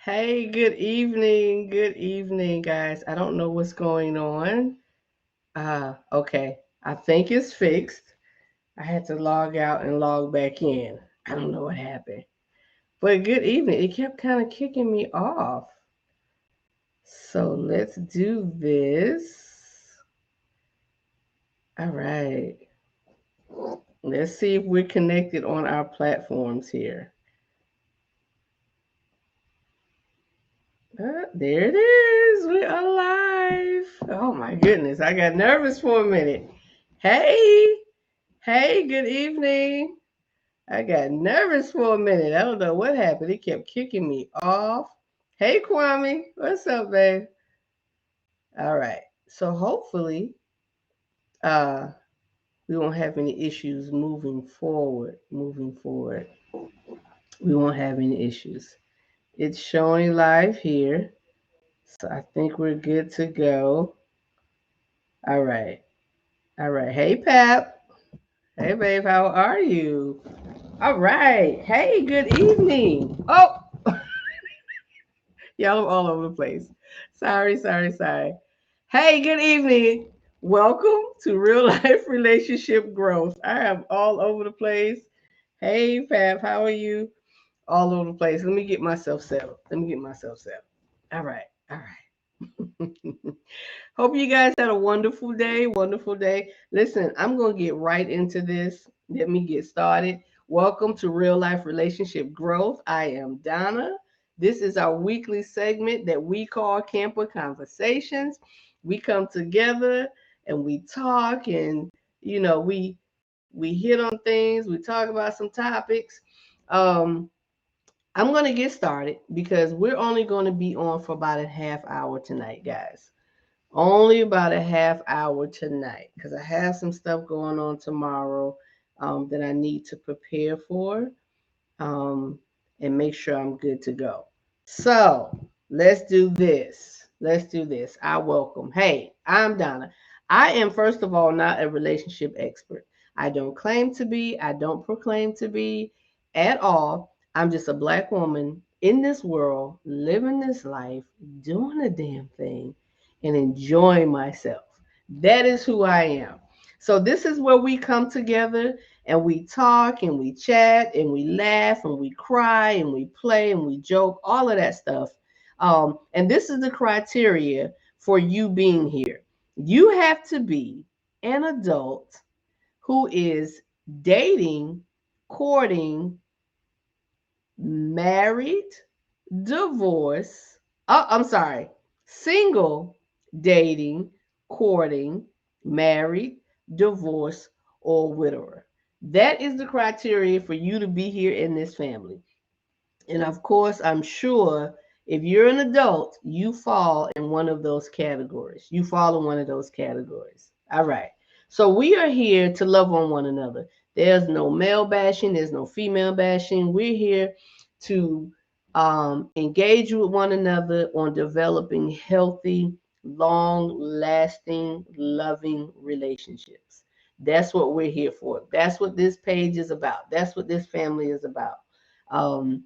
Hey, good evening. Good evening, guys. I don't know what's going on. Okay. I think it's fixed. I had to log out and log back in. I don't know what happened. But good evening. It kept kind of kicking me off. So let's do this. All right. Let's see if we're connected on our platforms here. There it is. We're alive. Oh my goodness. I got nervous for a minute. Hey. Hey, good evening. I got nervous for a minute. I don't know what happened. It kept kicking me off. Hey, Kwame. What's up, babe? All right. So hopefully, uh, we won't have any issues moving forward. Moving forward, we won't have any issues. It's showing live here. So I think we're good to go. All right. All right. Hey, Pap. Hey, babe. How are you? All right. Hey, good evening. Oh, y'all are all over the place. Sorry, sorry, sorry. Hey, good evening. Welcome to Real Life Relationship Growth. I am all over the place. Hey, Pap, how are you? All over the place. Let me get myself settled. Let me get myself settled. All right, all right. Hope you guys had a wonderful day. Wonderful day. Listen, I'm going to get right into this. Let me get started. Welcome to Real Life Relationship Growth. I am Donna. This is our weekly segment that we call Camper Conversations. We come together and we talk and we hit on things, we talk about some topics. Um I'm going to get started because we're only going to be on for about a half hour tonight, guys. Only about a half hour tonight because I have some stuff going on tomorrow that I need to prepare for um, and make sure I'm good to go. So let's do this. Let's do this. I welcome. Hey, I'm Donna. I am, first of all, not a relationship expert. I don't claim to be, I don't proclaim to be at all. I'm just a black woman in this world, living this life, doing a damn thing, and enjoying myself. That is who I am. So, this is where we come together and we talk and we chat and we laugh and we cry and we play and we joke, all of that stuff. And this is the criteria for you being here. You have to be an adult who is dating, courting, married, divorced. I'm sorry, single, dating, courting, married, divorced, or widower. That is the criteria for you to be here in this family. And of course, I'm sure if you're an adult, you fall in one of those categories. You fall in one of those categories. All right. So we are here to love on one another. There's no male bashing, there's no female bashing. We're here to engage with one another on developing healthy, long lasting, loving relationships. That's what we're here for. That's what this page is about. That's what this family is about. Um,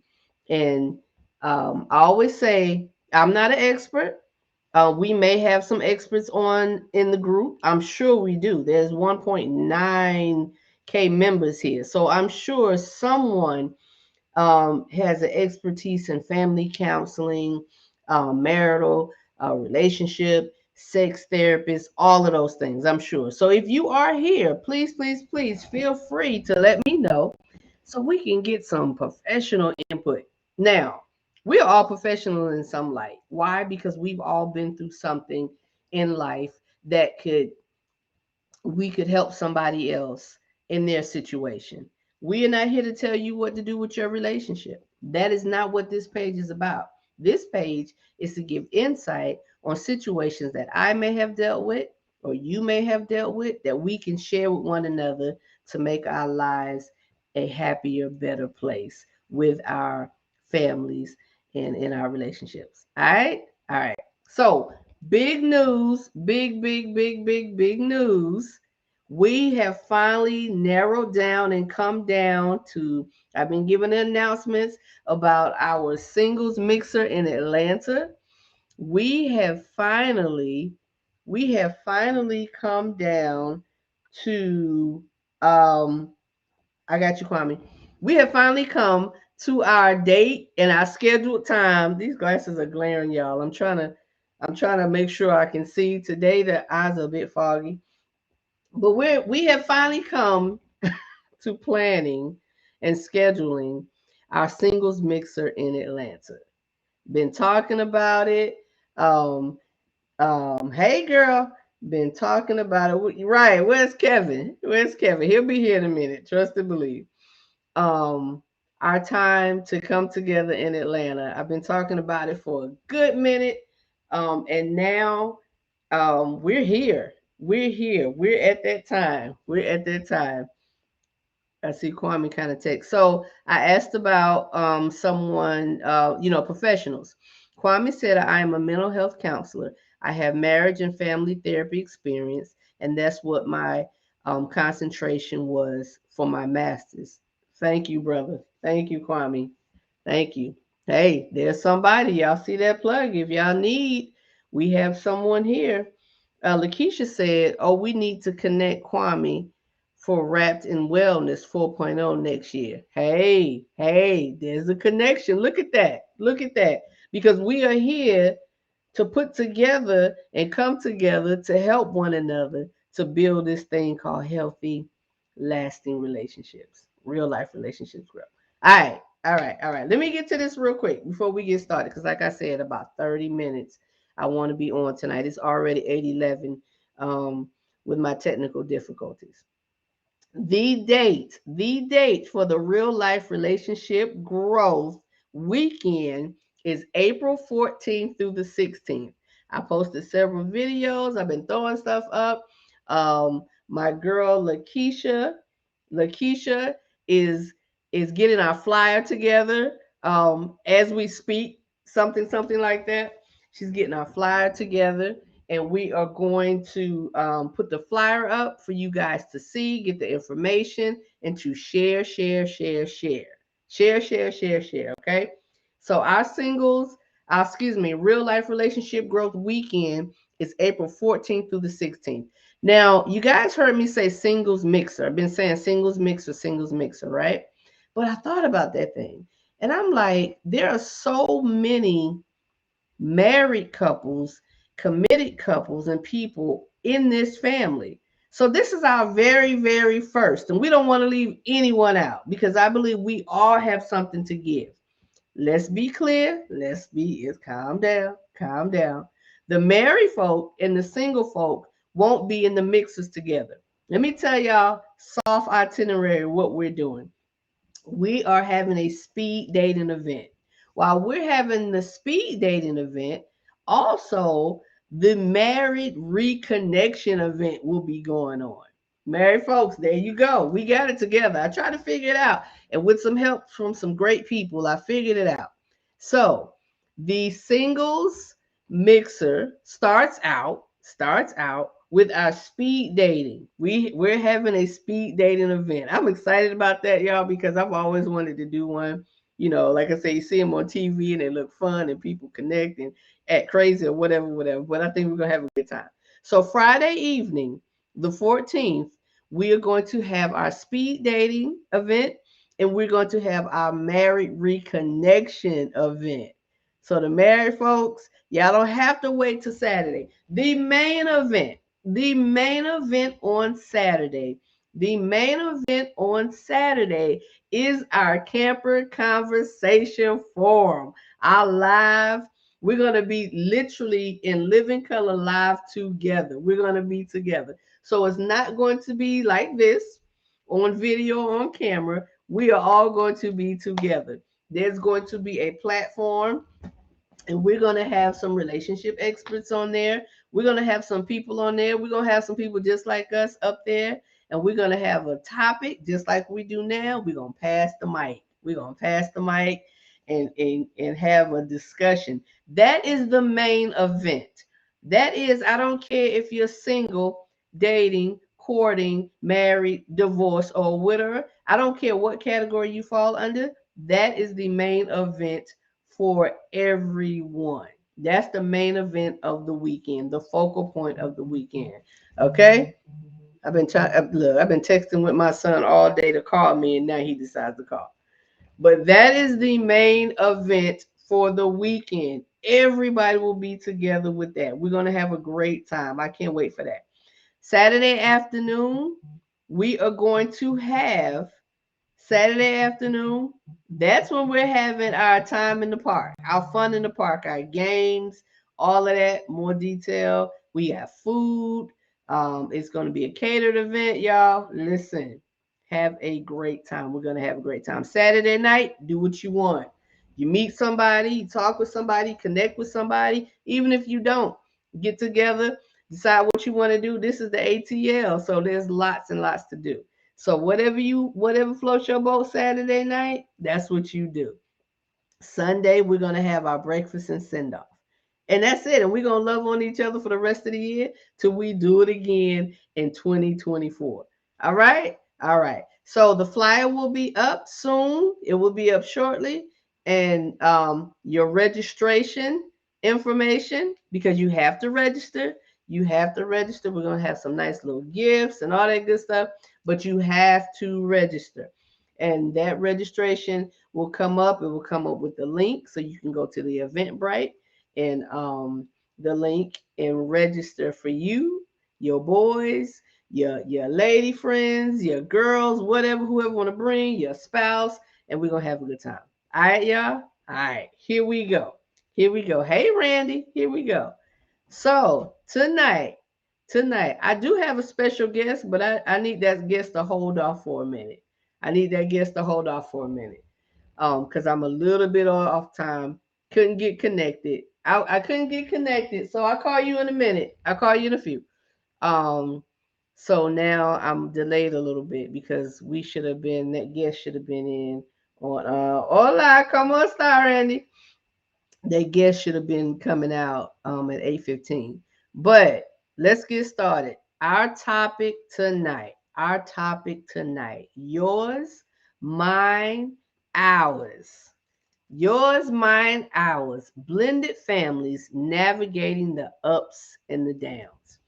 and I always say, I'm not an expert. We may have some experts on in the group. I'm sure we do. There's 1.9K members here. So I'm sure someone has an expertise in family counseling, marital relationship, sex therapist, all of those things, I'm sure. So if you are here, please, please, please feel free to let me know so we can get some professional input. Now, we're all professional in some light. Why? Because we've all been through something in life that we could help somebody else in their situation. We are not here to tell you what to do with your relationship. That is not what this page is about. This page is to give insight on situations that I may have dealt with or you may have dealt with that we can share with one another to make our lives a happier, better place with our families and in our relationships. All right? All right. So, big news, big, big, big, big, big news. We have finally narrowed down and come down to, I've been giving the announcements about our singles mixer in Atlanta. We have finally, we have finally come down to, um, I got you, Kwame. We have finally come to our date and our scheduled time. These glasses are glaring, y'all. I'm trying to make sure I can see. Today the eyes are a bit foggy. But we have finally come to planning and scheduling our singles mixer in Atlanta. Been talking about it. Um, hey girl, been talking about it. Right, where's Kevin? Where's Kevin? He'll be here in a minute. Trust and believe. Um, our time to come together in Atlanta. I've been talking about it for a good minute. And now we're here. We're here. We're at that time. We're at that time. I see Kwame kind of text. So I asked about someone, professionals. Kwame said, I am a mental health counselor. I have marriage and family therapy experience, and that's what my concentration was for my master's. Thank you, brother. Thank you, Kwame. Thank you. Hey, there's somebody. Y'all see that plug? If y'all need, we have someone here. Lakeisha said, "Oh, we need to connect Kwame for Wrapped in Wellness 4.0 next year." Hey, hey, there's a connection. Look at that. Look at that. Because we are here to put together and come together to help one another to build this thing called healthy, lasting relationships, real life relationships grow. All right, all right, all right. Let me get to this real quick before we get started. Because, like I said, about 30 minutes I want to be on tonight. It's already 8:11 with my technical difficulties. The date for the real life relationship growth weekend is April 14th through the 16th. I posted several videos. I've been throwing stuff up. My girl Lakeisha is is getting our flyer together as we speak. Something like that. She's getting our flyer together, and we are going to put the flyer up for you guys to see, get the information, and to share. Okay. So our real life relationship growth weekend is April 14th through the 16th. Now, you guys heard me say singles mixer. I've been saying singles mixer, right? But I thought about that thing. And I'm like, there are so many married couples, committed couples, and people in this family. So this is our very, very first. And we don't want to leave anyone out because I believe we all have something to give. Let's be clear. Calm down, calm down. The married folk and the single folk won't be in the mixes together. Let me tell y'all soft itinerary what we're doing. We are having a speed dating event. While we're having the speed dating event, also the married reconnection event will be going on. Married folks, there you go. We got it together. I tried to figure it out. And with some help from some great people, I figured it out. So the singles mixer starts out with our speed dating. We're having a speed dating event. I'm excited about that, y'all, because I've always wanted to do one. Like I say, you see them on TV and they look fun and people connect and act crazy or whatever. But I think we're gonna have a good time. So Friday evening, the 14th, we are going to have our speed dating event and we're going to have our married reconnection event. So the married folks, y'all don't have to wait till Saturday. The main event on Saturday. The main event on Saturday is our camper conversation forum. Our live, we're going to be literally in living color live together. We're going to be together. So it's not going to be like this on video, on camera. We are all going to be together. There's going to be a platform and we're going to have some relationship experts on there. We're going to have some people on there. We're going to have some people just like us up there. And we're going to have a topic just like we do now. We're going to pass the mic. We're going to pass the mic and have a discussion. That is the main event. That is, I don't care if you're single, dating, courting, married, divorced, or widower. I don't care what category you fall under. That is the main event for everyone. That's the main event of the weekend, the focal point of the weekend. Okay? Look, I've been texting with my son all day to call me, and now he decides to call. But that is the main event for the weekend. Everybody will be together with that. We're going to have a great time. I can't wait for that. Saturday afternoon, we are going to have Saturday afternoon. That's when we're having our time in the park, our fun in the park, our games, all of that, more detail. We have food. It's going to be a catered event, y'all. Listen, have a great time. We're going to have a great time. Saturday night, do what you want. You meet somebody, you talk with somebody, connect with somebody, even if you don't. Get together, decide what you want to do. This is the ATL, so there's lots and lots to do. So whatever floats your boat Saturday night, that's what you do. Sunday, we're gonna have our breakfast and send off. And that's it. And we're gonna love on each other for the rest of the year till we do it again in 2024. All right? All right. So the flyer will be up soon. It will be up shortly. And your registration information, because you have to register. You have to register. We're gonna have some nice little gifts and all that good stuff, but you have to register. And that registration will come up. It will come up with the link so you can go to the Eventbrite and the link and register for you, your boys, your lady friends, your girls, whatever, whoever want to bring, your spouse, and we're gonna have a good time. All right, y'all. All right, here we go. Here we go. Hey, Randy. Here we go. So tonight, I do have a special guest, but I need that guest to hold off for a minute. I need that guest to hold off for a minute. Because I'm a little bit off time. Couldn't get connected. I couldn't get connected. So I'll call you in a minute. I'll call you in a few. Um, so now I'm delayed a little bit because that guest should have been in on hola, como está, Randy? That guest should have been coming out at 8:15. But let's get started. Our topic tonight, yours, mine, ours. Yours, mine, ours. Blended families navigating the ups and the downs.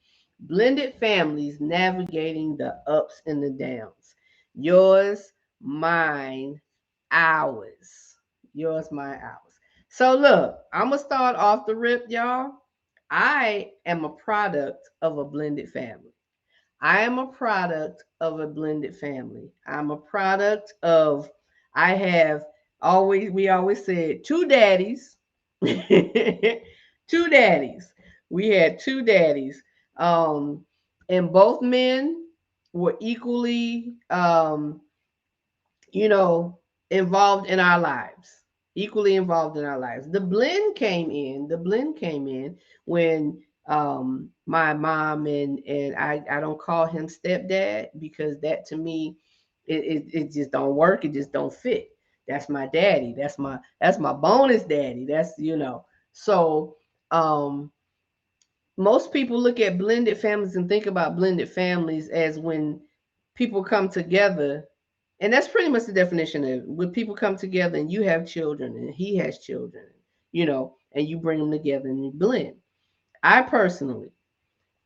Blended families navigating the ups and the downs. Yours, mine, ours. Yours, mine, ours. So look, I'm gonna start off the rip, y'all. I am a product of a blended family. I am a product of a blended family. I'm a product of, I have we always said two daddies. Two daddies. We had two daddies. Um, and both men were equally, you know, involved in our lives, equally involved in our lives. The blend came in when my mom and I don't call him stepdad because that to me it just don't work. It just don't fit. That's my daddy. That's my bonus daddy. So um most people look at blended families and think about blended families as when people come together, and that's pretty much the definition of it. When people come together and you have children and he has children, and you bring them together and you blend. I personally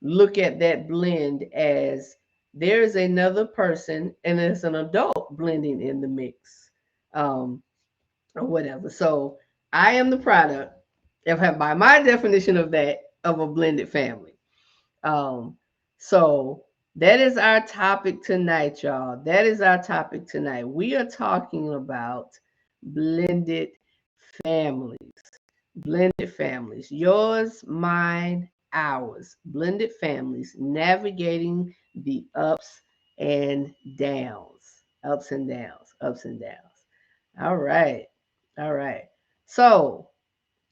look at that blend as there's another person and there's an adult blending in the mix, um, or whatever. So I am the product, by my definition of that, of a blended family. Um, so that is our topic tonight, y'all. That is our topic tonight. We are talking about blended families. Blended families. Yours, mine, ours. Blended families navigating the ups and downs. Ups and downs. Ups and downs. All right. All right. So,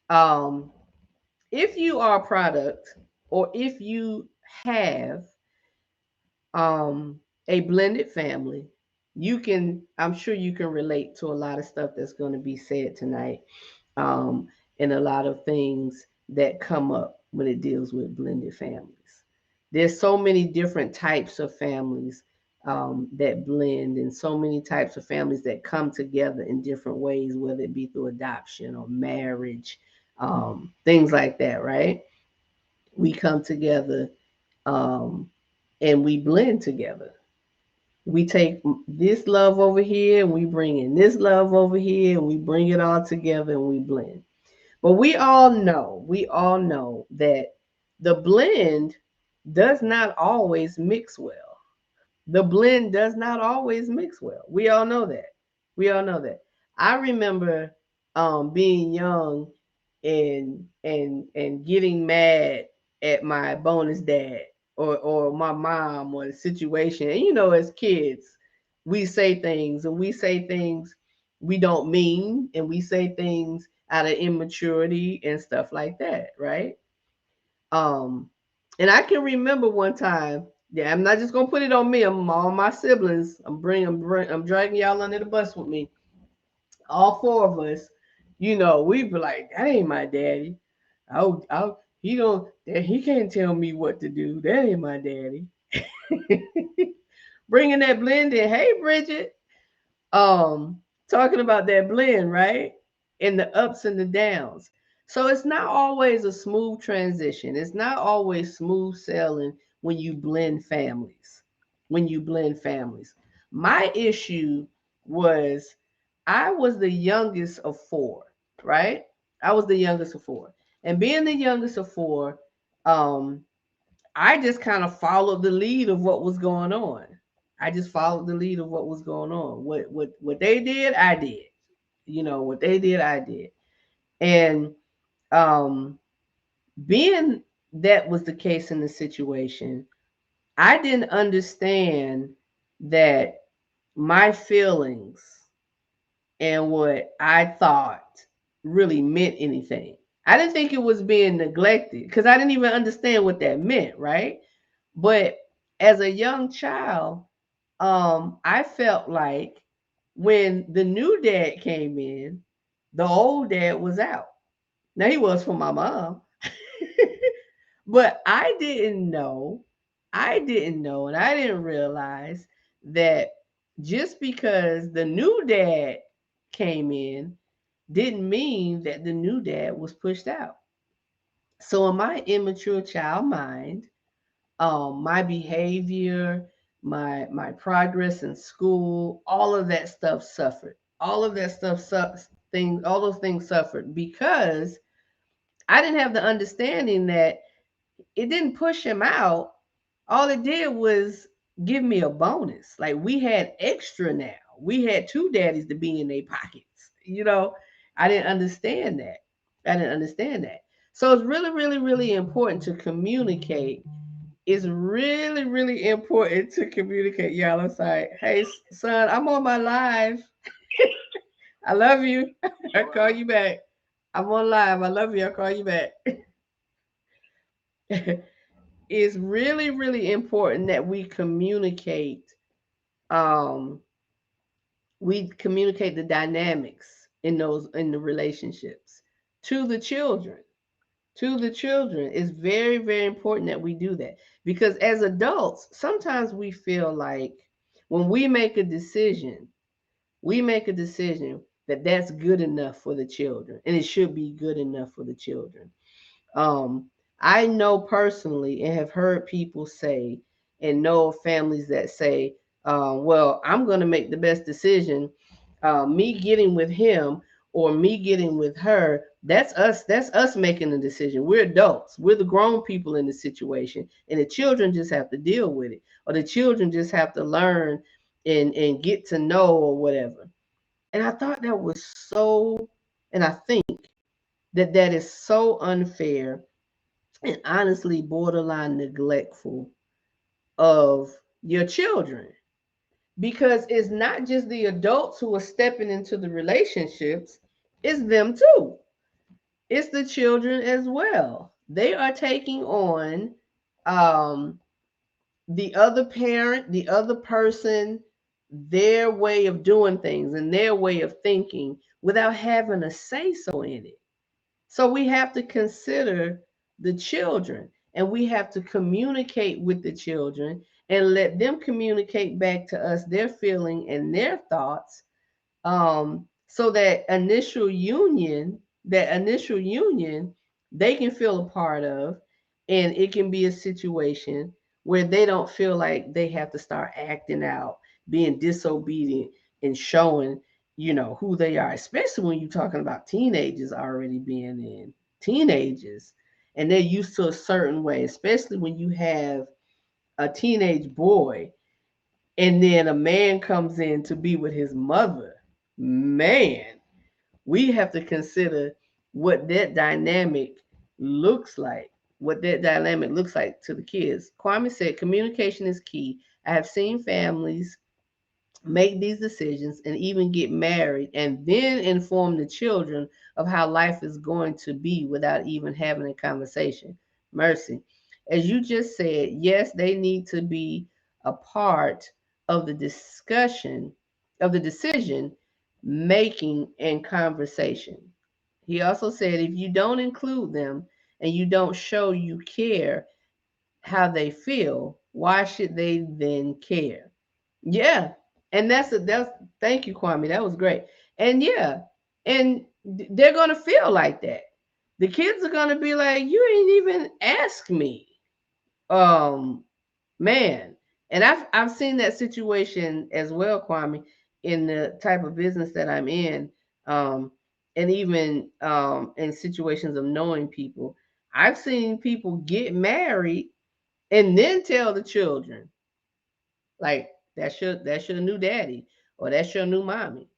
um, if you are a product or if you have a blended family, I'm sure you can relate to a lot of stuff that's going to be said tonight, um, and a lot of things that come up when it deals with blended families. there's so many different types of families that blend, and so many types of families that come together in different ways, whether it be through adoption or marriage, things like that, right? We come together um, and we blend together. We take this love over here and we bring in this love over here and we bring it all together and we blend. But we all know that the blend does not always mix well. The blend does not always mix well. We all know that. We all know that. I remember being young and getting mad at my bonus dad or my mom or the situation. And as kids, we say things and we say things we don't mean, and we say things out of immaturity and stuff like that, right? Um, and I can remember one time. Yeah, I'm not just gonna put it on me. I'm all my siblings. I'm dragging y'all under the bus with me. All four of us. We be like, that ain't my daddy. He don't. He can't tell me what to do. That ain't my daddy. Bringing that blend in. Hey, Bridget. um Talking about that blend, right? And the ups and the downs. So it's not always a smooth transition. It's not always smooth sailing when you blend families. When you blend families. My issue was I was the youngest of four, right? I was the youngest of four. And being the youngest of four, um, I just kind of followed the lead of what was going on. I just followed the lead of what was going on. What they did, I did. What they did, I did. And um being that was the case in the situation, I didn't understand that my feelings and what I thought really meant anything. I didn't think it was being neglected because I didn't even understand what that meant, right? But as a young child, I felt like when the new dad came in, the old dad was out. Now he was for my mom, but I didn't know, and I didn't realize that just because the new dad came in didn't mean that the new dad was pushed out. So in my immature child mind, my behavior, my progress in school, all of that stuff suffered. All of that stuff things, all those things suffered because I didn't have the understanding that it didn't push him out. All it did was give me a bonus. Like we had extra now. We had two daddies to be in their pockets. I didn't understand that. I didn't understand that. So it's really, really, really important to communicate. It's really, really important to communicate. Y'all, I'm sorry. Hey, son, I'm on my live. I love you. I'll call you back. I'm on live. I love you. I'll call you back. It's really, really important that um we communicate the dynamics in the relationships to the children. To the children. It's very, very important that we do that. Because as adults, sometimes we feel like when we make a decision that that's good enough for the children, and it should be good enough for the children. Um, I know personally and have heard people say, and know families that say, well, I'm going to make the best decision. Me getting with him or me getting with her, that's us making the decision. We're adults. We're the grown people in the situation. And the children just have to deal with it. Or the children just have to learn and get to know or whatever. And I thought that was so, and I think that is so unfair and honestly borderline neglectful of your children, because it's not just the adults who are stepping into the relationships, it's them too. It's the children as well. They are taking on um, the other parent, the other person, their way of doing things and their way of thinking without having a say so in it. So we have to consider the children. and we have to communicate with the children and let them communicate back to us their feeling and their thoughts, so that initial union they can feel a part of, and it can be a situation where they don't feel like they have to start acting out, being disobedient, and showing, who they are, especially when you're talking about teenagers already being in teenagers, and they're used to a certain way, especially when you have a teenage boy and then a man comes in to be with his mother. Man, we have to consider what that dynamic looks like, to the kids. Kwame said communication is key. I have seen families make these decisions and even get married and then inform the children of how life is going to be without even having a conversation. Mercy. As you just said, yes, they need to be a part of the discussion, of the decision making and conversation. He also said if you don't include them and you don't show you care how they feel, why should they then care? Yeah. And that's thank you, Kwame. That was great. And yeah, and they're gonna feel like that. The kids are gonna be like, you ain't even ask me. Um, man. And I've seen that situation as well, Kwame, in the type of business that I'm in. Um, and even in situations of knowing people. I've seen people get married and then tell the children, like, that's your new daddy, or that's your new mommy.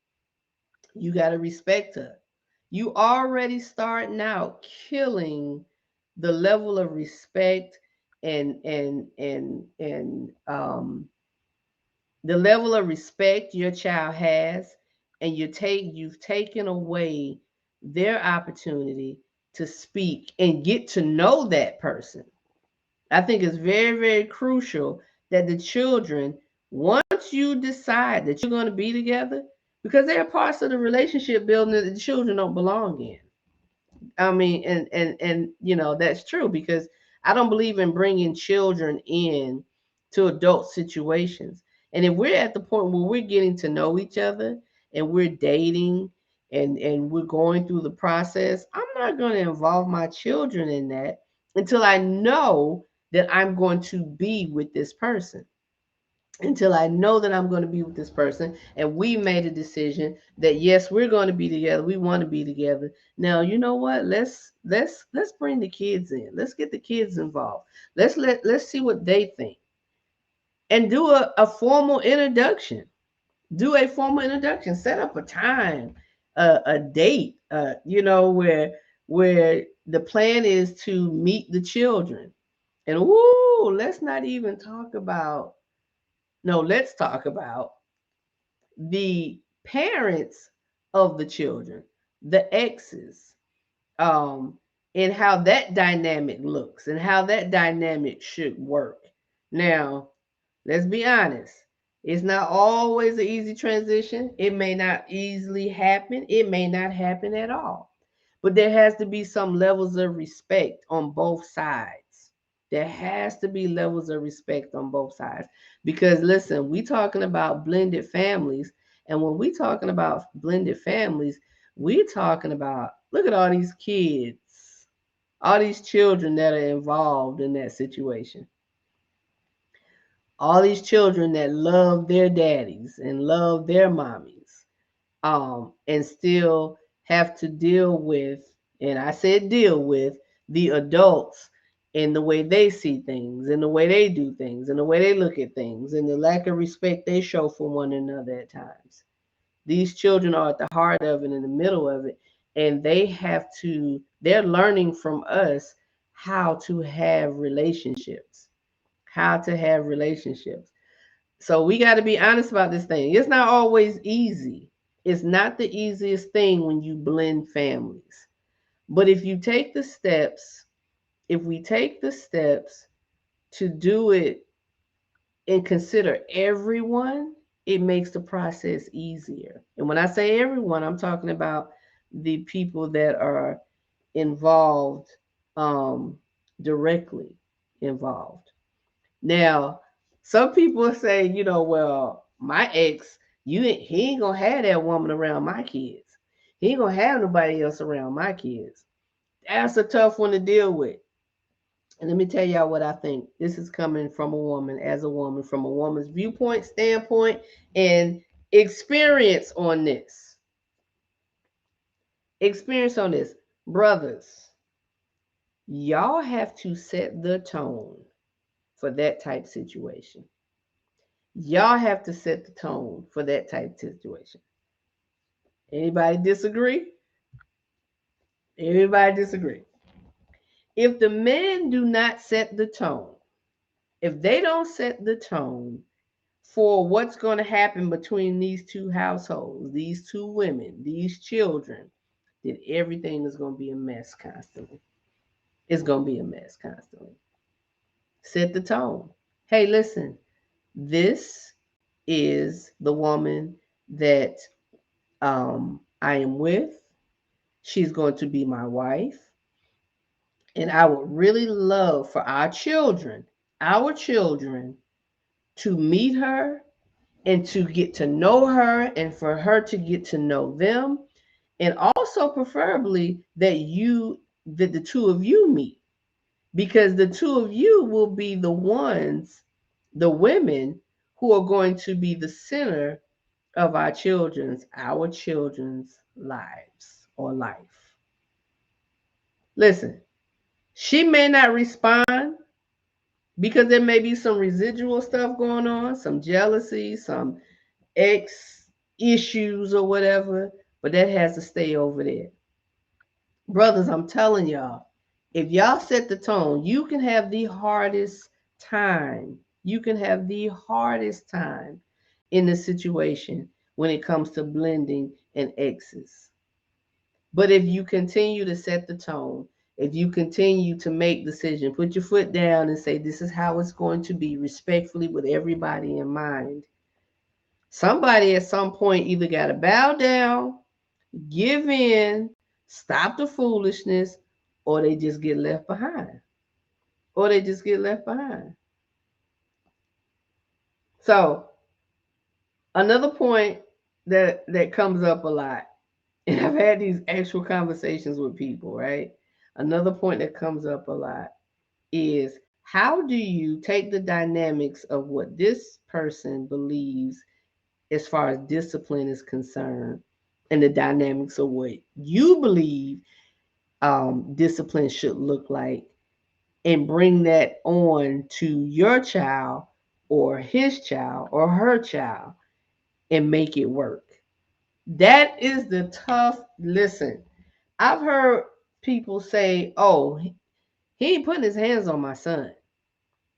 You gotta respect her. You already starting out killing the level of respect and the level of respect your child has, and you've taken away their opportunity to speak and get to know that person. I think it's very, very crucial that the children, once you decide that you're going to be together, because there are parts of the relationship building that the children don't belong in. I mean, and that's true, because I don't believe in bringing children in to adult situations. And if we're at the point where we're getting to know each other and we're dating and we're going through the process, I'm not going to involve my children in that until I know that I'm going to be with this person, until I know that I'm going to be with this person and we made a decision that yes, we're going to be together. We want to be together. Now, you know what? Let's bring the kids in. Let's get the kids involved. Let's see what they think. And do a formal introduction. Do a formal introduction. Set up a time, a date, where the plan is to meet the children. And let's not even talk about no, let's talk about the parents of the children, the exes, um, and how that dynamic looks and how that dynamic should work. Now, let's be honest. It's not always an easy transition. It may not easily happen. It may not happen at all. But there has to be some levels of respect on both sides. There has to be levels of respect on both sides. Because listen, we talking about blended families. And when we talking about blended families, we talking about, look at all these kids, all these children that are involved in that situation, all these children that love their daddies and love their mommies, and still have to deal with, and I said deal with, the adults and the way they see things and the way they do things and the way they look at things and the lack of respect they show for one another at times. These children are at the heart of it, in the middle of it, and they're learning from us how to have relationships, how to have relationships. So we got to be honest about this thing. It's not always easy. It's not the easiest thing when you blend families. But if we take the steps to do it and consider everyone, it makes the process easier. And when I say everyone, I'm talking about the people that are involved, um, directly. involved. Now, some people say, well, my ex, he ain't gonna have that woman around my kids. He ain't gonna have nobody else around my kids. That's a tough one to deal with. And let me tell y'all what I think. This is coming from a woman, as a woman, from a woman's viewpoint, standpoint, and experience on this. Experience on this. Brothers, y'all have to set the tone for that type situation. Y'all have to set the tone for that type of situation. Anybody disagree? Anybody disagree? If the men do not set the tone, if they don't set the tone for what's going to happen between these two households, these two women, these children, then everything is going to be a mess constantly. It's going to be a mess constantly. Set the tone. Hey, listen, this is the woman that I am with. She's going to be my wife. And I would really love for our children to meet her and to get to know her and for her to get to know them. And also preferably that the two of you meet, because the two of you will be the women who are going to be the center of our children's lives or life. Listen, she may not respond because there may be some residual stuff going on, some jealousy, some ex issues or whatever, but that has to stay over there. Brothers, I'm telling y'all, if y'all set the tone, you can have the hardest time. You can have the hardest time in the situation when it comes to blending and exes. But if you continue to set the tone, if you continue to make decisions, put your foot down and say, this is how it's going to be, respectfully, with everybody in mind. Somebody at some point either got to bow down, give in, stop the foolishness, or they just get left behind. So another point that comes up a lot, and I've had these actual conversations with people, right? Another point that comes up a lot is, how do you take the dynamics of what this person believes as far as discipline is concerned and the dynamics of what you believe discipline should look like, and bring that on to your child or his child or her child and make it work? That is the tough. Listen, I've heard people say, oh, he ain't putting his hands on my son.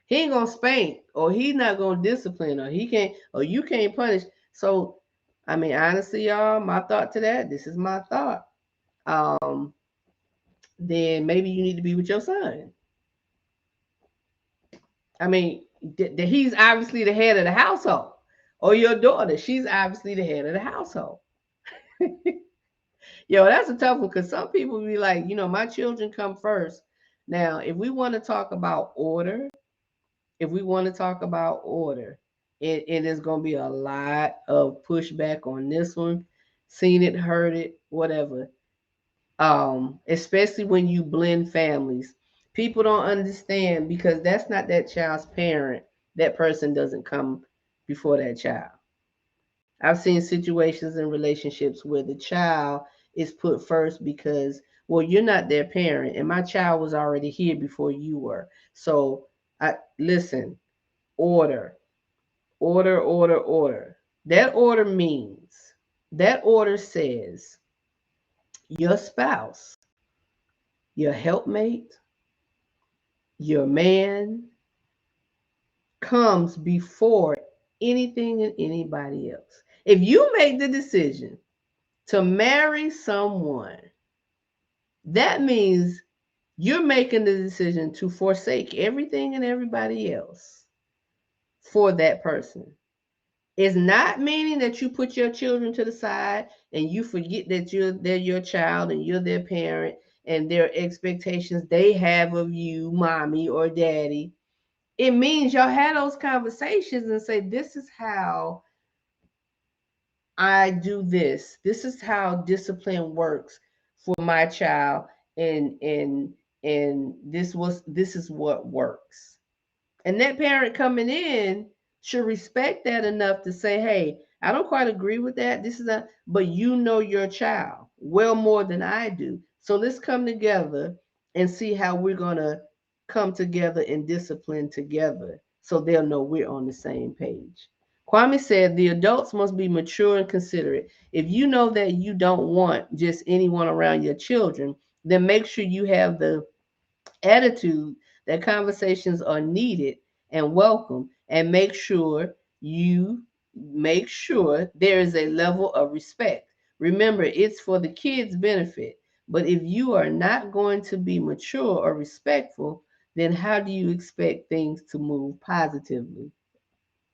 He ain't gonna spank, or he's not gonna discipline, or he can't, or you can't punish. So, I mean, honestly, y'all, my thought to that, this is my thought. Then maybe you need to be with your son. I mean, he's obviously the head of the household, or your daughter, she's obviously the head of the household. Yo, that's a tough one, because some people be like, my children come first. Now, if we want to talk about order, and there's going to be a lot of pushback on this one, seen it, heard it, whatever. Especially when you blend families, people don't understand, because that's not that child's parent. That person doesn't come before that child. I've seen situations in relationships where the child is put first because, well, you're not their parent, and my child was already here before you were. So listen, order. That order says your spouse, your helpmate, your man comes before anything and anybody else. If you make the decision to marry someone, that means you're making the decision to forsake everything and everybody else for that person. It's not meaning that you put your children to the side and you forget that they're your child and you're their parent, and their expectations they have of you, mommy or daddy. it means y'all had those conversations and say, this is how I do this. This is how discipline works for my child, and this is what works. And that parent coming in should respect that enough to say, hey, I don't quite agree with that. This is a, but you know your child well more than I do. So let's come together and see how we're going to come together and discipline together so they'll know we're on the same page. Kwame said the adults must be mature and considerate. If you know that you don't want just anyone around your children, then make sure you have the attitude that conversations are needed and welcome, and you make sure there is a level of respect. Remember, it's for the kids' benefit. But if you are not going to be mature or respectful, then how do you expect things to move positively?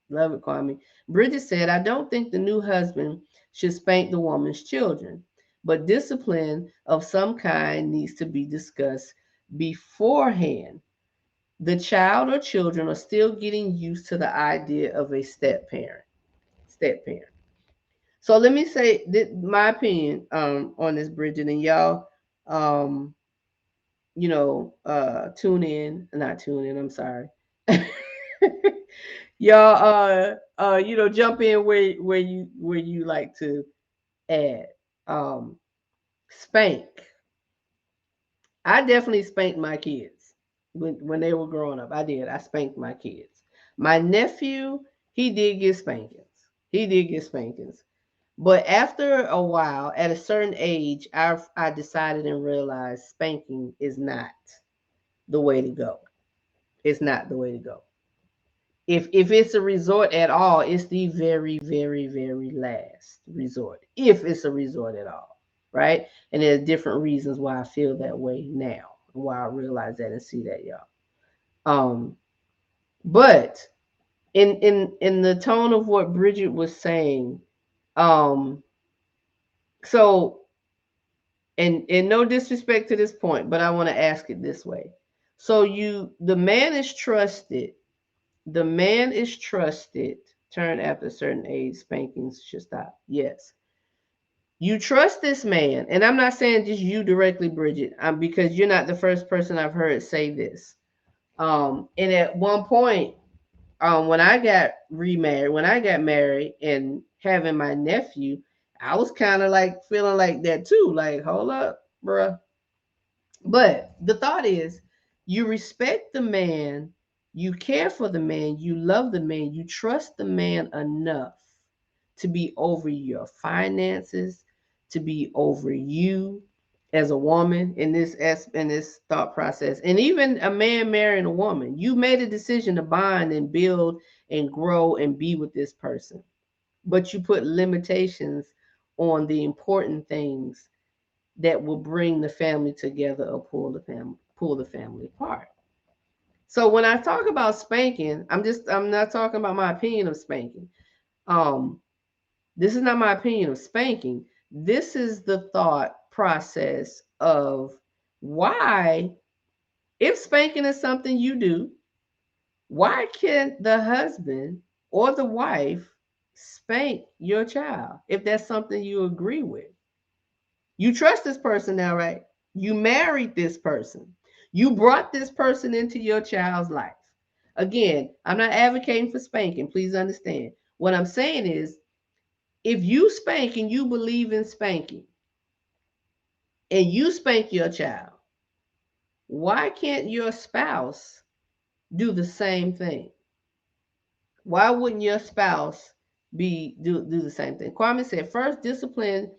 Love it, Kwame. Bridget said, I don't think the new husband should spank the woman's children, but discipline of some kind needs to be discussed beforehand. The child or children are still getting used to the idea of a step parent. Step parent. So let me say my opinion on this, Bridget, and y'all, um, tune in, not tune in. I'm sorry. Y'all, jump in where you like to add. Um, Spank. I definitely spanked my kids when they were growing up. I did. I spanked my kids. My nephew, he did get spankings. He did get spankings. But after a while, at a certain age, I decided and realized spanking is not the way to go. It's not the way to go. If it's a resort at all, it's the very, very, very last resort. If it's a resort at all, right? And there's different reasons why I feel that way now, why I realize that and see that, y'all. Um, but in the tone of what Bridget was saying, um, so and no disrespect to this point, but I want to ask it this way. So the man is trusted. The man is trusted. Turn after a certain age, spankings should stop. Yes. You trust this man, and I'm not saying just you directly, Bridget, because you're not the first person I've heard say this. And at one point, when I got remarried, when I got married and having my nephew, I was kind of like feeling like that too. Like, hold up, bruh. But the thought is, you respect the man, you care for the man, you love the man, you trust the man enough to be over your finances, to be over you as a woman in this thought process. And even a man marrying a woman, you made a decision to bond and build and grow and be with this person. But you put limitations on the important things that will bring the family together or pull the family apart. So when I talk about spanking, I'm not talking about my opinion of spanking. Um, this is not my opinion of spanking. This is the thought process of why, if spanking is something you do, why can't the husband or the wife spank your child if that's something you agree with? You trust this person now, right? You married this person. You brought this person into your child's life. Again, I'm not advocating for spanking. Please understand. What I'm saying is, if you spank and you believe in spanking and you spank your child, why can't your spouse do the same thing? Why wouldn't your spouse do the same thing? Kwame said, first, discipline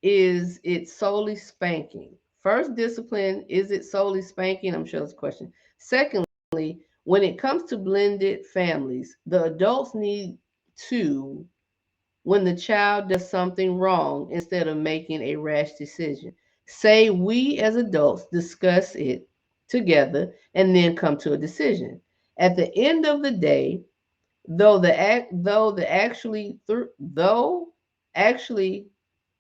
is it solely spanking? First, discipline, is it solely spanking? I'm sure that's a question. Secondly, when it comes to blended families, the adults need to, when the child does something wrong, instead of making a rash decision, say we as adults discuss it together and then come to a decision. At the end of the day, though actually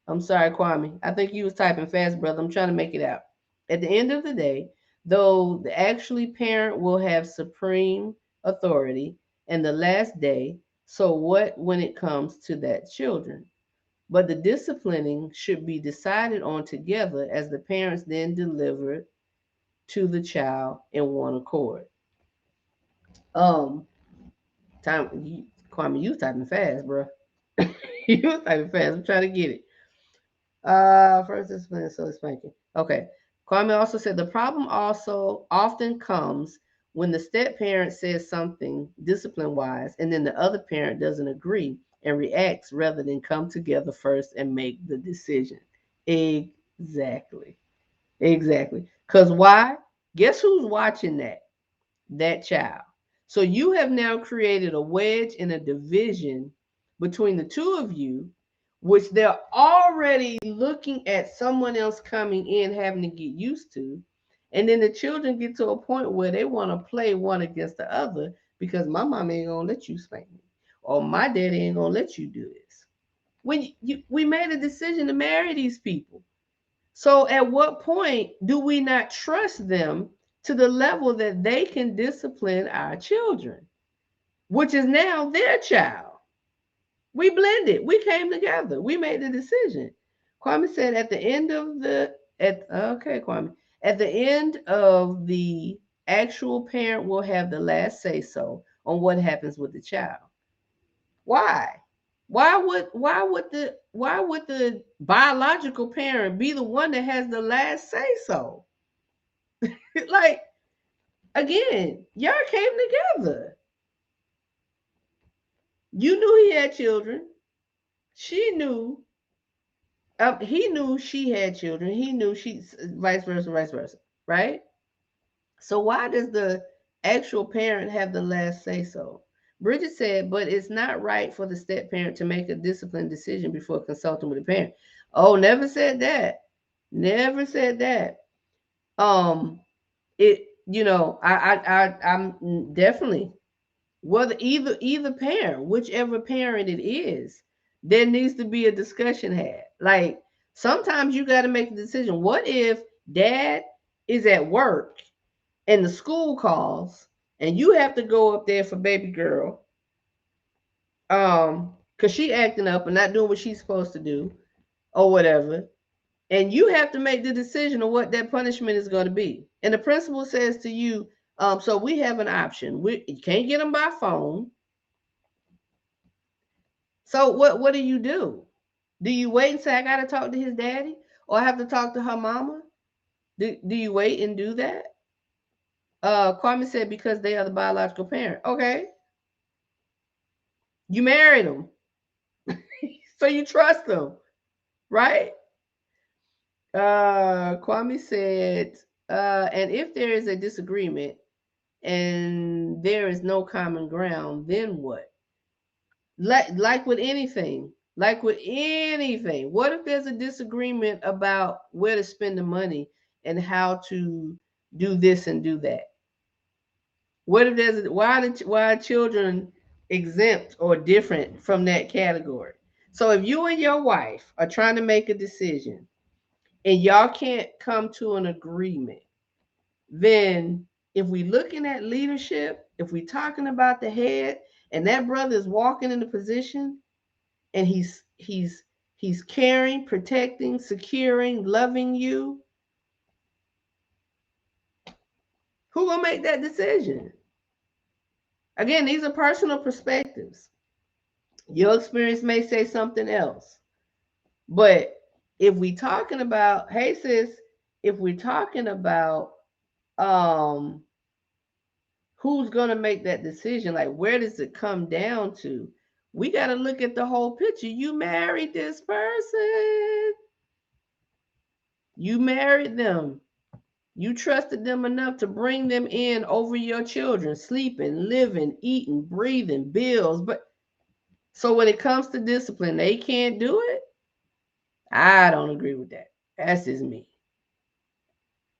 I'm sorry, Kwame. I think you was typing fast, brother. I'm trying to make it out. At the end of the day, though the actually parent will have supreme authority and the last day. So what when it comes to that children? But the disciplining should be decided on together as the parents then deliver to the child in one accord. Um, time, Kwame, you typing fast, bro. You typing fast. I'm trying to get it. First discipline, so spanking. Okay. Kwame also said the problem also often comes when the step parent says something discipline wise and then the other parent doesn't agree and reacts rather than come together first and make the decision. Exactly. Exactly. Because why? Guess who's watching that? That child. So you have now created a wedge and a division between the two of you, which they're already looking at someone else coming in, having to get used to. And then the children get to a point where they want to play one against the other because my mom ain't gonna let you spank me, or my daddy ain't gonna let you do this. We made a decision to marry these people. So at what point do we not trust them to the level that they can discipline our children, which is now their child? We blended. We came together. We made the decision. Kwame said at the end of the at okay, Kwame. At the end of the actual parent will have the last say so on what happens with the child. Why? Why would the biological parent be the one that has the last say so? Like again, y'all came together. You knew he had children. She knew. He knew she had children. He knew she, vice versa, right? So why does the actual parent have the last say so? Bridget said, but it's not right for the step parent to make a discipline decision before consulting with the parent. Oh, never said that. Never said that. Um, it, I'm definitely whether either parent, whichever parent it is, there needs to be a discussion had. Like sometimes you got to make a decision. What if dad is at work and the school calls and you have to go up there for baby girl because she acting up and not doing what she's supposed to do or whatever, and you have to make the decision of what that punishment is going to be. And the principal says to you, so we have an option. You can't get them by phone. So what do you do? Do you wait and say I gotta talk to his daddy, or I have to talk to her mama? Do you wait and do that? Kwame said because they are the biological parent. Okay, you married them, so you trust them, right? Kwame said, and if there is a disagreement and there is no common ground, then what? Like with anything, what if there's a disagreement about where to spend the money and how to do this and do that? What if there's why are children exempt or different from that category? So if you and your wife are trying to make a decision and y'all can't come to an agreement, then if we looking at leadership, if we talking about the head and that brother is walking in the position and he's caring, protecting, securing, loving you, who gonna make that decision? Again, these are personal perspectives. Your experience may say something else. But if we talking about, hey sis, if we're talking about um who's gonna make that decision, like where does it come down to? We gotta look at the whole picture. You married this person. You married them. You trusted them enough to bring them in over your children, sleeping, living, eating, breathing, bills. But so when it comes to discipline, they can't do it. I don't agree with that. That's just me.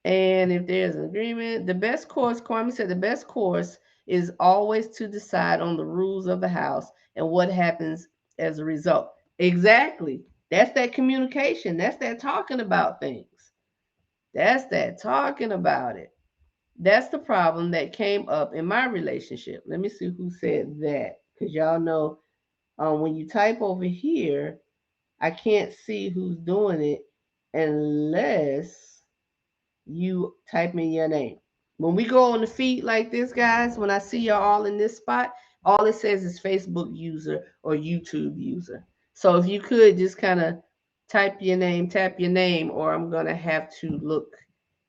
And if there's an agreement, the best course, Kwame said, the best course is always to decide on the rules of the house and what happens as a result. Exactly. That's that communication. That's that talking about things. That's that talking about it. That's the problem that came up in my relationship. Let me see who said that. Because y'all know when you type over here, I can't see who's doing it unless you type in your name. When we go on the feed like this, guys, when I see y'all all in this spot, all it says is Facebook user or YouTube user. So if you could just kind of type your name, tap your name, or I'm going to have to look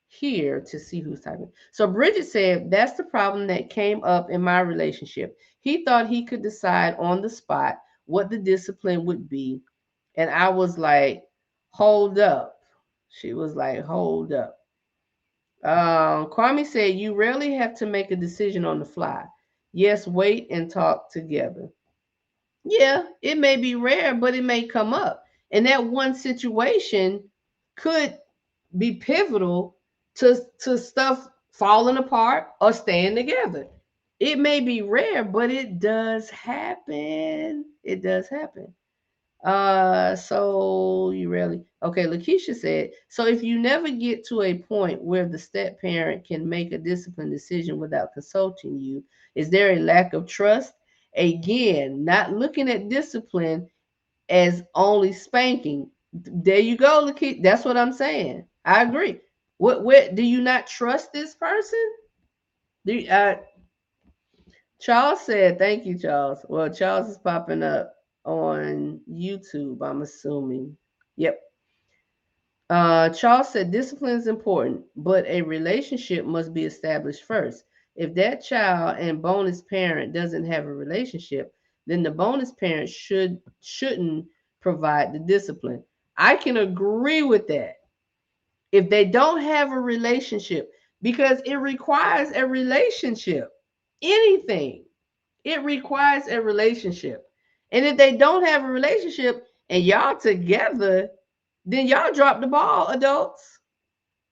here to see who's typing. So Bridget said, that's the problem that came up in my relationship. He thought he could decide on the spot what the discipline would be. And I was like, hold up. She was like, hold up. Kwame said, you rarely have to make a decision on the fly. Yes, wait and talk together. Yeah, it may be rare, but it may come up. And that one situation could be pivotal to stuff falling apart or staying together. It may be rare, but it does happen. It does happen. So you rarely okay, Lakeisha said, so if you never get to a point where the step parent can make a disciplined decision without consulting you, is there a lack of trust? Again, not looking at discipline as only spanking. There you go, Lakeisha. That's what I'm saying. I agree. What where do you not trust this person? Do you, Charles said, thank you, Charles. Well, Charles is popping up on YouTube, I'm assuming. Yep. Charles said, discipline is important, but a relationship must be established first. If that child and bonus parent doesn't have a relationship, then the bonus parent shouldn't provide the discipline. I can agree with that. If they don't have a relationship, because it requires a relationship. Anything. It requires a relationship. And if they don't have a relationship and y'all together, then y'all drop the ball, adults.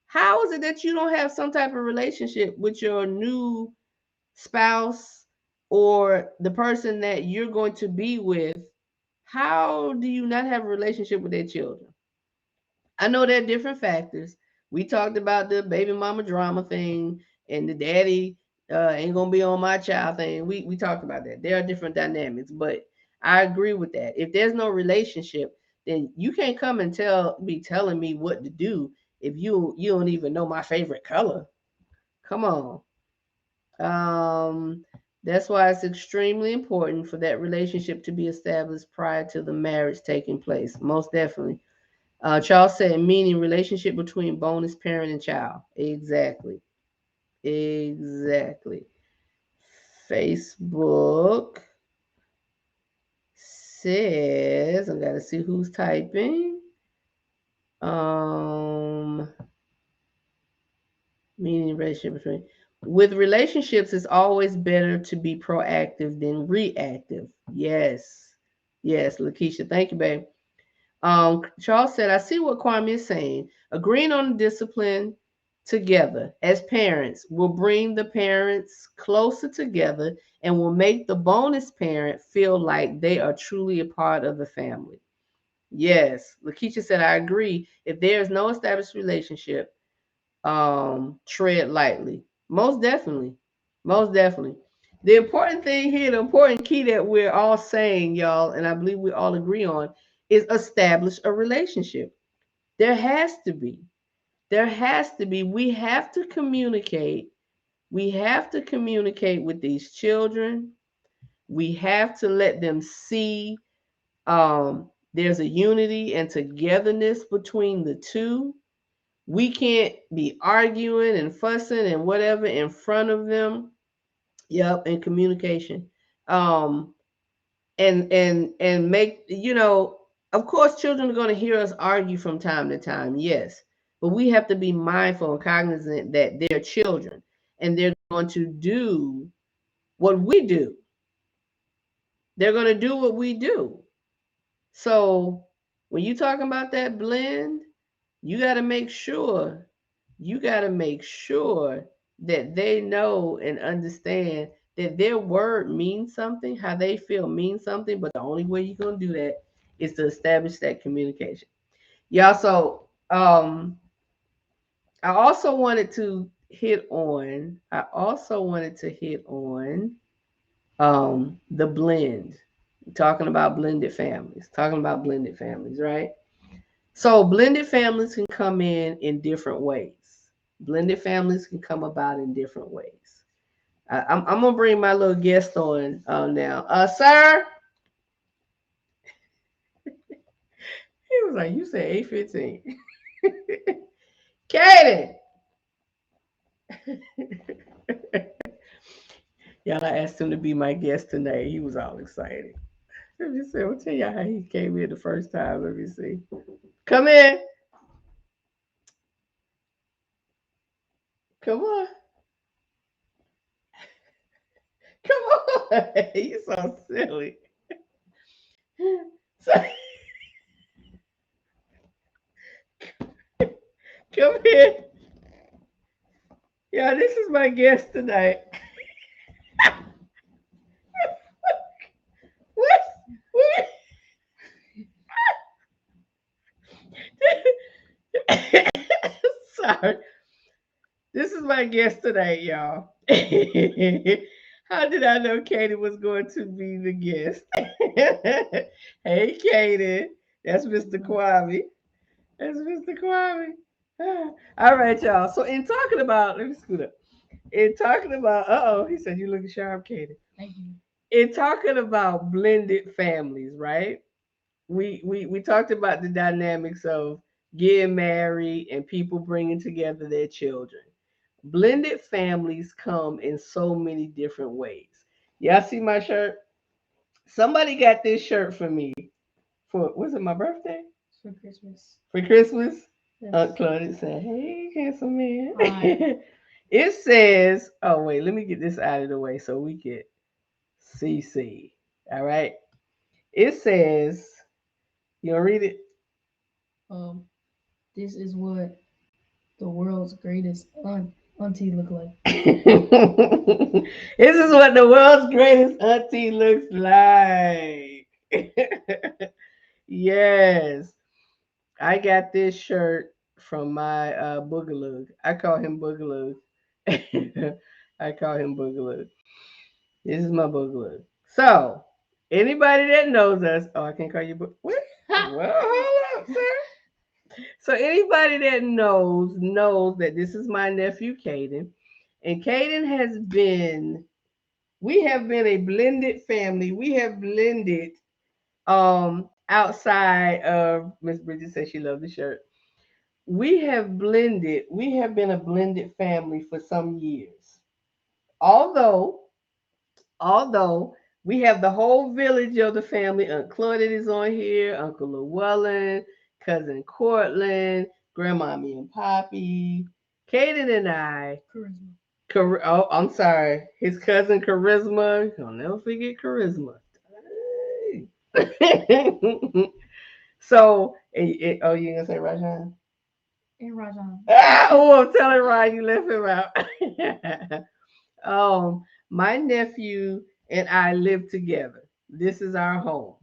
How is it that you don't have some type of relationship with your new spouse or the person that you're going to be with? How do you not have a relationship with their children? I know there are different factors. We talked about the baby mama drama thing and the daddy ain't gonna be on my child thing. We talked about that. There are different dynamics, but I agree with that. If there's no relationship, then you can't come and telling me what to do if you don't even know my favorite color. Come on. Um, that's why it's extremely important for that relationship to be established prior to the marriage taking place. Most definitely. Charles said, meaning relationship between bonus parent and child. Exactly. Exactly. Facebook says, I gotta see who's typing. Um, meaning relationship between. With relationships, it's always better to be proactive than reactive. Yes. Yes, Lakeisha. Thank you, babe. Charles said, I see what Kwame is saying. Agreeing on the discipline together as parents will bring the parents closer together and will make the bonus parent feel like they are truly a part of the family. Yes, Lakeisha said, I agree. If there is no established relationship, tread lightly. Most definitely. Most definitely. The important thing here, the important key that we're all saying, y'all, and I believe we all agree on, is establish a relationship. There has to be. There has to be. We have to communicate. We have to communicate with these children. We have to let them see there's a unity and togetherness between the two. We can't be arguing and fussing and whatever in front of them. Yep, and communication. Um, and make of course children are going to hear us argue from time to time, yes, but we have to be mindful and cognizant that they're children and they're going to do what we do. They're going to do what we do. So when you talking about that blend, you got to make sure you got to make sure that they know and understand that their word means something, how they feel means something, but the only way you're going to do that is to establish that communication. Y'all, so I also wanted to hit on, I also wanted to hit on the blend. Talking about blended families, right? So blended families can come in different ways. Blended families can come about in different ways. I'm gonna bring my little guest on now. Sir, he was like, you said 8:15. Katie. Y'all, I asked him to be my guest tonight. He was all excited. Let me see. I'll tell y'all how he came in the first time. Let me see. Come in. Come on. Come on. You so silly. So, come here. Yeah, this is my guest tonight. What? What? Sorry. This is my guest tonight, y'all. How did I know Katie was going to be the guest? Hey, Katie. That's Mr. Kwame. That's Mr. Kwame. All right, y'all. So, in talking about, let me scoot up. In talking about, he said, you looking sharp, Katie. Thank you. In talking about blended families, right? We talked about the dynamics of getting married and people bringing together their children. Blended families come in so many different ways. Y'all see my shirt? Somebody got this shirt for me for, was it my birthday? For Christmas. For Christmas? Yes. Aunt Claudia said, hey, handsome man. Hi. It says, oh, wait, let me get this out of the way so we can see. All right. It says, you want to read it? Um, this is what the world's greatest auntie look like. This is what the world's greatest auntie looks like. Yes. I got this shirt from my Boogaloo. I call him Boogaloo. I call him Boogaloo. This is my Boogaloo. So, anybody that knows us, oh, I can't call you What? Well, hold up, sir. So anybody that knows that this is my nephew Caden, and Caden has been. We have been a blended family. We have blended outside of Miss Bridget said she loved the shirt. We have been a blended family for some years. Although although we have the whole village of the family. Aunt Claudette is on here, Uncle Llewellyn, cousin Cortland, Grandmommy and Poppy, Kaden and I. Charisma. Oh, I'm sorry. His cousin Charisma. I'll never forget Charisma. So, oh, you gonna say Rajan? And Rajan. Oh, I'm telling Ryan you left him out. My nephew and I live together. This is our home.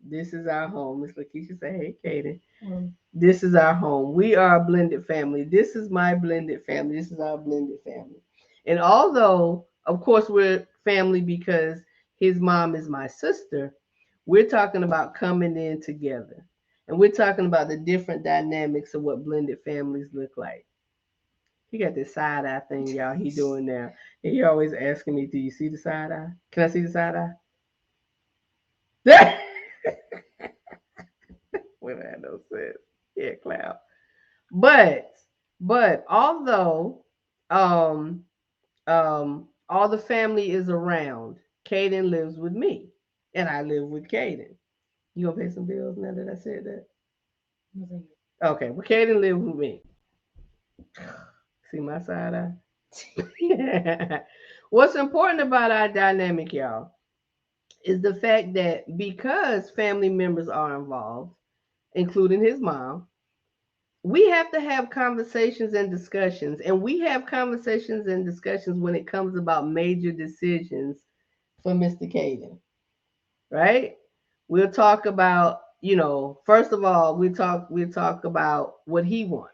This is our home. Miss Lakeisha say, "Hey, Kaden, this is our home. We are a blended family. This is my blended family. This is our blended family." And although, of course, we're family because his mom is my sister, we're talking about coming in together, and we're talking about the different dynamics of what blended families look like. He got this side eye thing, y'all. He doing now. And he always asking me, "Do you see the side eye? Can I see the side eye?" Well, that no sense. Yeah, cloud. But although um all the family is around, Caden lives with me, and I live with Caden. You gonna pay some bills now that I said that? Nothing. Okay, well, Caden lives with me. See my side eye. What's important about our dynamic, y'all, is the fact that because family members are involved, including his mom, we have to have conversations and discussions. And we have conversations and discussions when it comes about major decisions for Mr. Caden, right? We'll talk about, first of all, we'll talk about what he wants,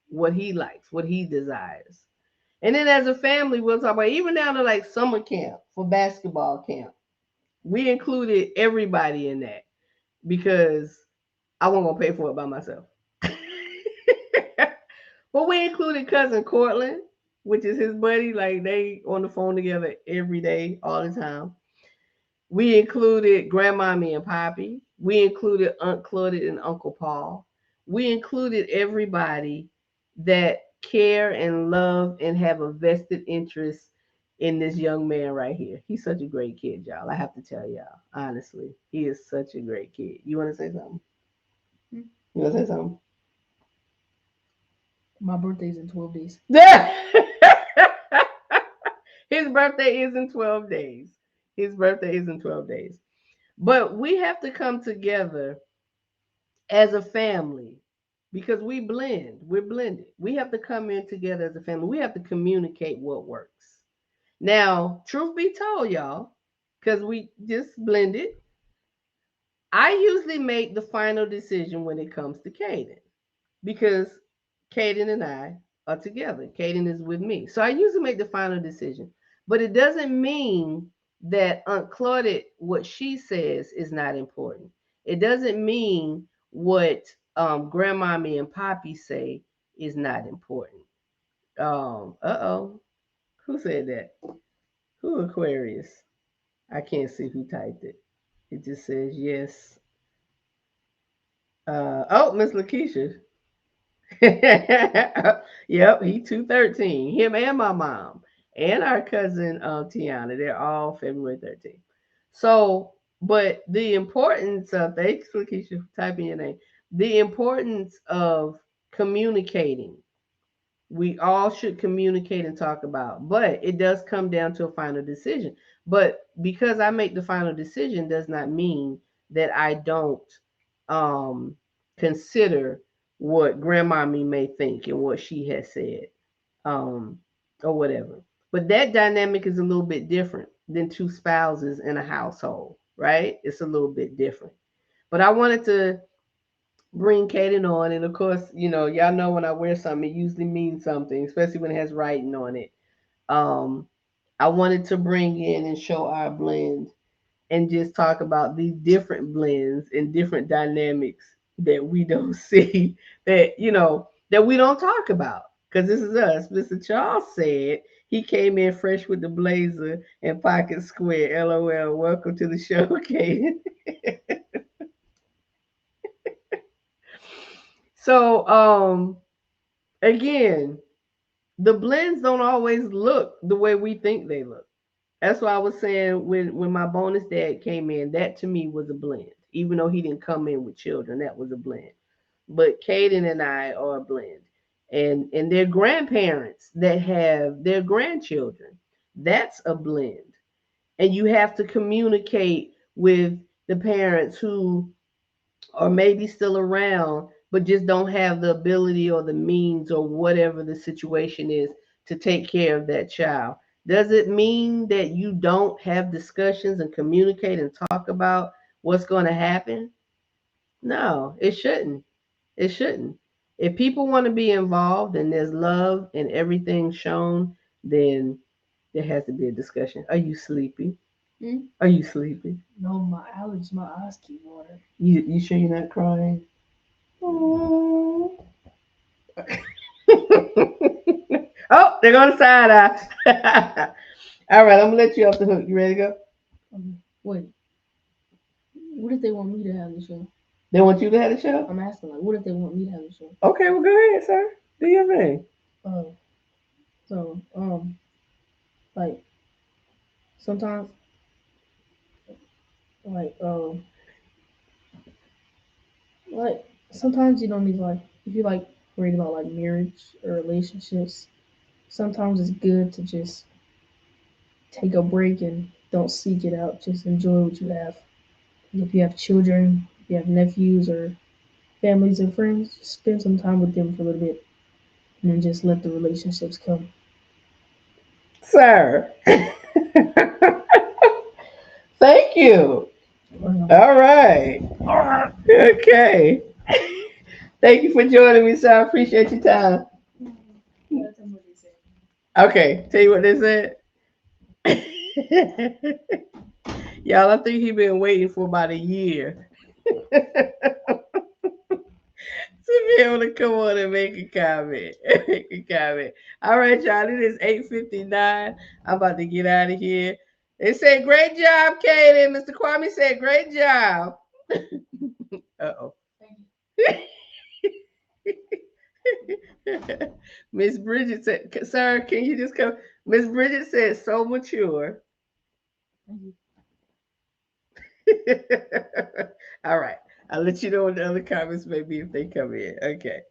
what he likes, what he desires. And then as a family, we'll talk about even down to like summer camp for basketball camp. We included everybody in that because I wasn't gonna pay for it by myself. But we included cousin Cortland, which is his buddy. Like they on the phone together every day, all the time. We included Grandmommy and Poppy. We included Aunt Claudette and Uncle Paul. We included everybody that care and love and have a vested interest in this young man right here. He's such a great kid, y'all. I have to tell y'all, honestly, he is such a great kid. You want to say something? Hmm? You want to say something? My birthday's in 12 days. His birthday is in 12 days. His birthday is in 12 days. But we have to come together as a family because we blend. We're blended. We have to come in together as a family. We have to communicate what works. Now, truth be told, y'all, because we just blended, I usually make the final decision when it comes to Caden because Caden and I are together. Caden is with me. So I usually make the final decision. But it doesn't mean that Aunt Claudette, what she says is not important. It doesn't mean what Grandmommy and Poppy say is not important. Uh-oh. Who said that? Who Aquarius? I can't see who typed it. It just says yes. Oh, Miss Lakeisha. Yep, he 213. Him and my mom and our cousin Tiana. They're all February 13th. So, but the importance of thanks for Keisha typing your name. The importance of communicating. We all should communicate and talk about, but it does come down to a final decision. But because I make the final decision does not mean that I don't um consider what grandmommy may think and what she has said, um, or whatever. But that dynamic is a little bit different than two spouses in a household, right? It's a little bit different. But I wanted to bring Kaden on, and of course, y'all know when I wear something, it usually means something, especially when it has writing on it. Um, I wanted to bring in and show our blend and just talk about these different blends and different dynamics that we don't see that we don't talk about because this is us. Mr. Charles said he came in fresh with the blazer and pocket square. LOL. Welcome to the show, Kaden. So again, the blends don't always look the way we think they look. That's why I was saying when my bonus dad came in, that to me was a blend. Even though he didn't come in with children, that was a blend. But Caden and I are a blend. And their grandparents that have their grandchildren, that's a blend. And you have to communicate with the parents who are maybe still around, but just don't have the ability or the means or whatever the situation is to take care of that child. Does it mean that you don't have discussions and communicate and talk about what's going to happen? No, it shouldn't. It shouldn't. If people want to be involved and there's love and everything shown, then there has to be a discussion. Are you sleepy? Hmm? Are you sleepy? No, my allergies, my eyes keep watering. You sure you're not crying? Oh, oh, they're going to side eye. All right, I'm gonna let you off the hook. You ready to go? Wait, what if they want me to have the show? They want you to have the show? I'm asking, like, what if they want me to have the show? Okay, well, go ahead, sir. Do your thing. Oh, so, like, sometimes, like, like, sometimes you don't need, like, if you, like, worried about, like, marriage or relationships, sometimes it's good to just take a break and don't seek it out. Just enjoy what you have. And if you have children, if you have nephews or families and friends, spend some time with them for a little bit and then just let the relationships come. Sir. Thank you. Um, All right. Okay. Thank you for joining me, sir. I appreciate your time. that's what they say. Okay, tell you what they said. Y'all, I think he been waiting for about a year to be able to come on and make a comment. Make a comment. All right, y'all. It is 8:59. I'm about to get out of here. They said great job, Katie. Mr. Kwame said great job. Uh-oh. Miss Bridget said, "Sir, can you just come?" Miss Bridget said, "So mature." All right. I'll let you know what the other comments may be if they come in. Okay.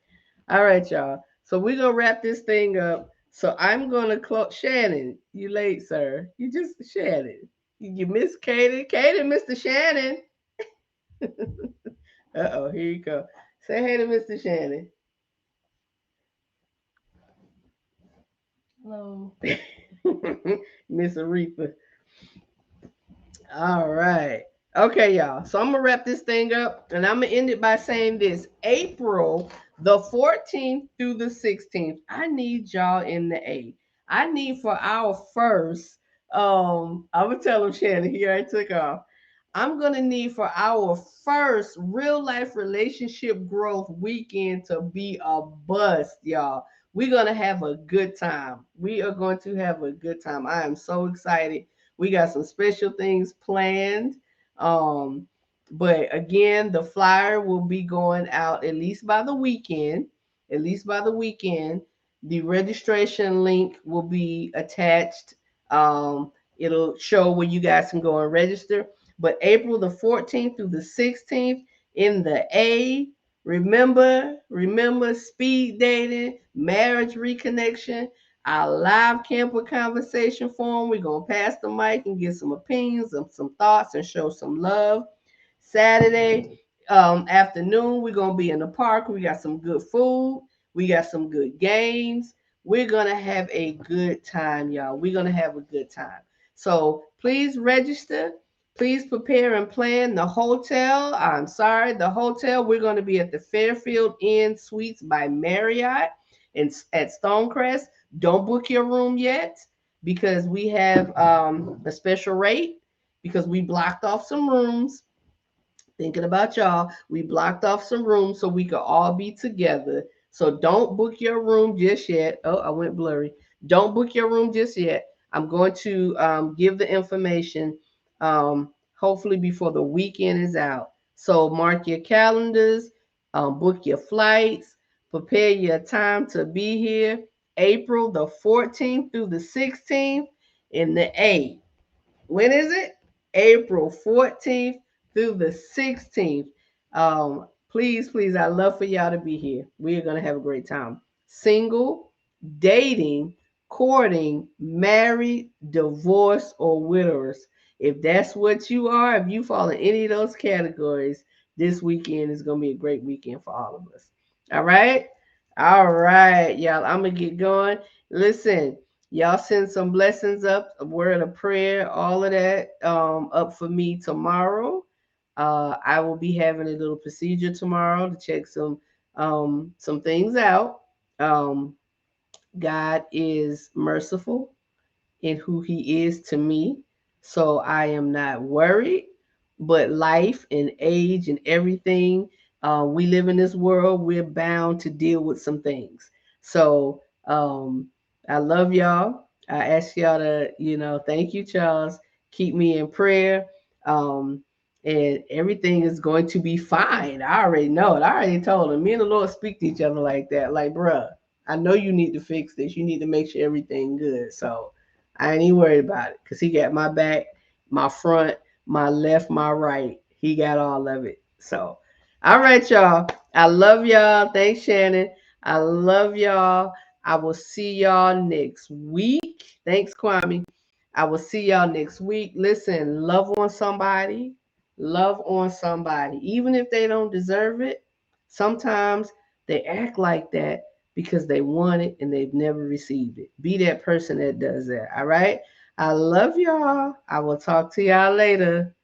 All right, y'all. So we're gonna wrap this thing up. So I'm gonna close. Shannon, you late, sir. You just Shannon. You miss Katie. Katie, Mr. Shannon. Uh-oh, here you go. Say hey to Mr. Shannon. Hello. Miss Aretha. All right. Okay, y'all. So I'm gonna wrap this thing up and I'm gonna end it by saying this. April the 14th through the 16th. I need y'all in the A. I need for our first I'm gonna tell them Shannon here I took off. I'm gonna need for our first real life relationship growth weekend to be a bust, y'all. We're gonna have a good time. We are going to have a good time. I am so excited. We got some special things planned. Um, but again, the flyer will be going out at least by the weekend. At least by the weekend. The registration link will be attached. It'll show where you guys can go and register. But April the 14th through the 16th in the A, remember speed dating, marriage reconnection, our live camper conversation forum. We're going to pass the mic and get some opinions and some thoughts and show some love. Saturday afternoon, we're going to be in the park. We got some good food. We got some good games. We're going to have a good time, y'all. We're going to have a good time. So please register. Please prepare and plan the hotel. I'm sorry, the hotel. We're going to be at the Fairfield Inn Suites by Marriott at Stonecrest. Don't book your room yet because we have a special rate because we blocked off some rooms. Thinking about y'all, we blocked off some rooms so we could all be together. So don't book your room just yet. Oh, I went blurry. Don't book your room just yet. I'm going to give the information hopefully before the weekend is out. So mark your calendars, book your flights, prepare your time to be here. April the 14th through the 16th in the A. When is it? April 14th through the 16th. Please, please, I love for y'all to be here. We are going to have a great time. Single, dating, courting, married, divorced, or widowers. If that's what you are, if you fall in any of those categories, this weekend is going to be a great weekend for all of us. All right? All right, y'all. I'm going to get going. Listen, y'all send some blessings up, a word of prayer, all of that up for me tomorrow. I will be having a little procedure tomorrow to check some things out. Um, God is merciful in who he is to me. So I am not worried, but life and age and everything, we live in this world, we're bound to deal with some things. So I love y'all. I ask y'all to, thank you, Charles. Keep me in prayer. Um, and everything is going to be fine. I already know it. I already told him. Me and the Lord speak to each other like that. Like, bruh, I know you need to fix this. You need to make sure everything good. So I ain't even worried about it because he got my back, my front, my left, my right. He got all of it. So, all right, y'all. I love y'all. Thanks, Shannon. I love y'all. I will see y'all next week. Thanks, Kwame. I will see y'all next week. Listen, love on somebody. Love on somebody. Even if they don't deserve it, sometimes they act like that because they want it and they've never received it. Be that person that does that. All right. I love y'all. I will talk to y'all later.